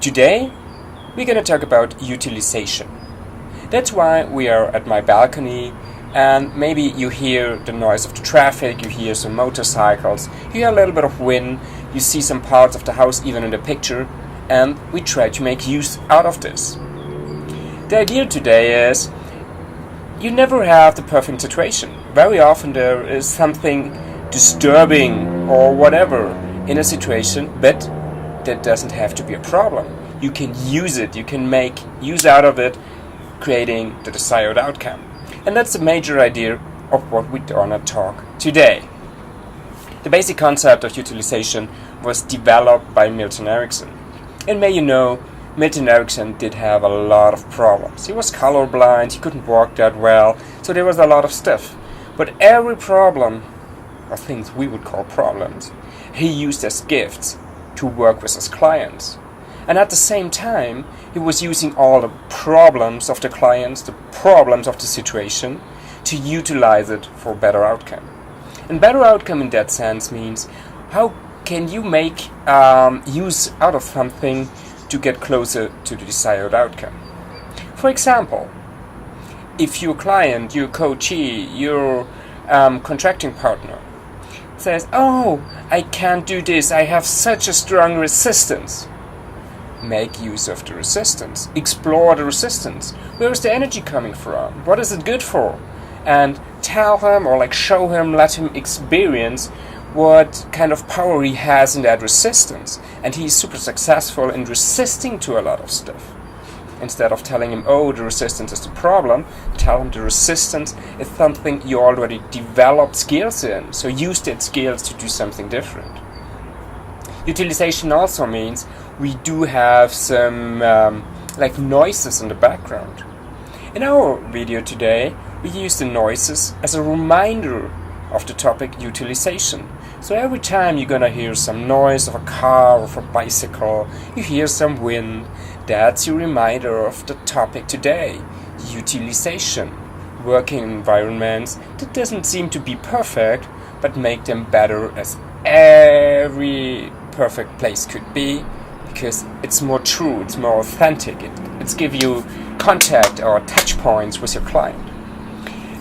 Today, we're going to talk about utilization. That's why we are at my balcony, and maybe you hear the noise of the traffic, you hear some motorcycles, you hear a little bit of wind, you see some parts of the house even in the picture, and we try to make use out of this. The idea today is you never have the perfect situation. Very often there is something disturbing or whatever in a situation, but that doesn't have to be a problem. You can use it, you can make use out of it, creating the desired outcome. And that's the major idea of what we're gonna talk today. The basic concept of utilization was developed by Milton Erickson. And may you know, Milton Erickson did have a lot of problems. He was colorblind, he couldn't walk that well, so there was a lot of stuff. But every problem, or things we would call problems, he used as gifts to work with his clients. And at the same time, he was using all the problems of the clients, the problems of the situation, to utilize it for better outcome. And better outcome in that sense means how can you make use out of something to get closer to the desired outcome. For example, if your client, your coachee, your contracting partner says, "Oh, I can't do this, I have such a strong resistance." Make use of the resistance. Explore the resistance. Where is the energy coming from? What is it good for? And tell him or show him, let him experience what kind of power he has in that resistance. And he's super successful in resisting to a lot of stuff. Instead of telling him, "Oh, the resistance is the problem," tell him the resistance is something you already developed skills in. So use that skills to do something different. Utilization also means we do have some noises in the background. In our video today, we use the noises as a reminder of the topic utilization. So every time you're gonna hear some noise of a car or of a bicycle, you hear some wind, that's your reminder of the topic today, utilization. Working environments that doesn't seem to be perfect, but make them better as every perfect place could be, because it's more true, it's more authentic, it's give you contact or touch points with your client.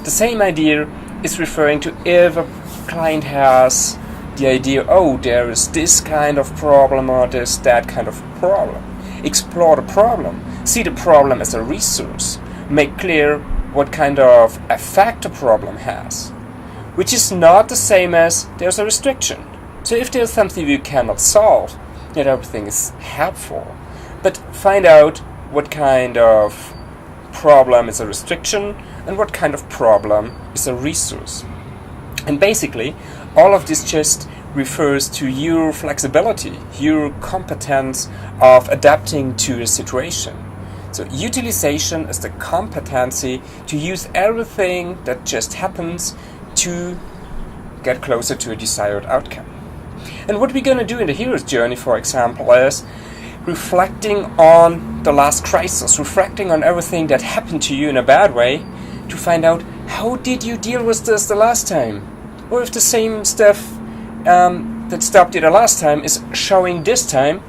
The same idea is referring to if a client has the idea, "Oh, there is this kind of problem or there's that kind of problem." Explore the problem. See the problem as a resource. Make clear what kind of effect the problem has. Which is not the same as there's a restriction. So if there's something you cannot solve, not everything is helpful. But find out what kind of problem is a restriction and what kind of problem is a resource. And basically, all of this just refers to your flexibility, your competence of adapting to a situation. So utilization is the competency to use everything that just happens to get closer to a desired outcome. And what we're going to do in the hero's journey, for example, is reflecting on the last crisis, reflecting on everything that happened to you in a bad way, to find out how did you deal with this the last time? Or if the same stuff that stopped you the last time is showing this time,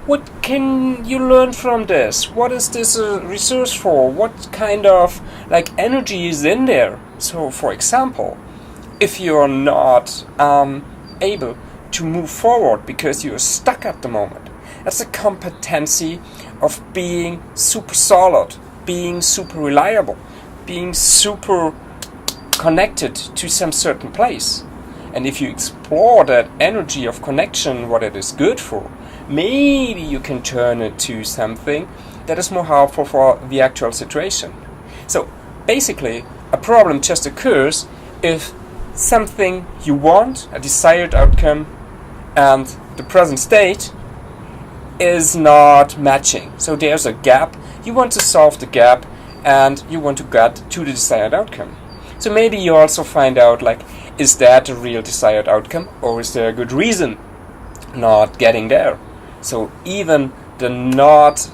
what can you learn from this? What is this a resource for? What kind of energy is in there? So, for example, if you're not able to move forward because you're stuck at the moment, that's a competency of being super solid, being super reliable, being super connected to some certain place. And if you explore that energy of connection, what it is good for, maybe you can turn it to something that is more helpful for the actual situation. So basically, a problem just occurs if something you want, a desired outcome, and the present state is not matching. So there's a gap, you want to solve the gap, and you want to get to the desired outcome. So maybe you also find out, is that a real desired outcome, or is there a good reason not getting there? So even the not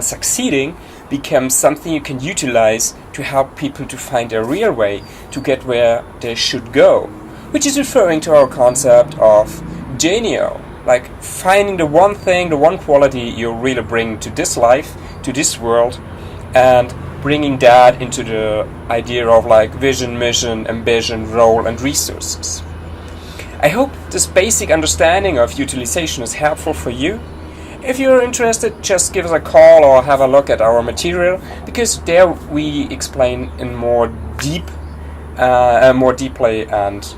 succeeding becomes something you can utilize to help people to find a real way to get where they should go, which is referring to our concept of genio. like finding the one thing, the one quality you really bring to this life, to this world, and bringing that into the idea of like vision, mission, ambition, role, and resources. I hope this basic understanding of utilization is helpful for you. If you're interested, just give us a call or have a look at our material, because there we explain in more deeply and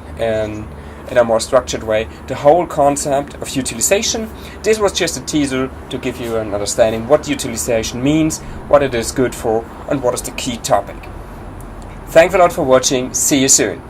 in a more structured way the whole concept of utilization. This was just a teaser to give you an understanding what utilization means, what it is good for, and what is the key topic. Thanks a lot for watching. See you soon.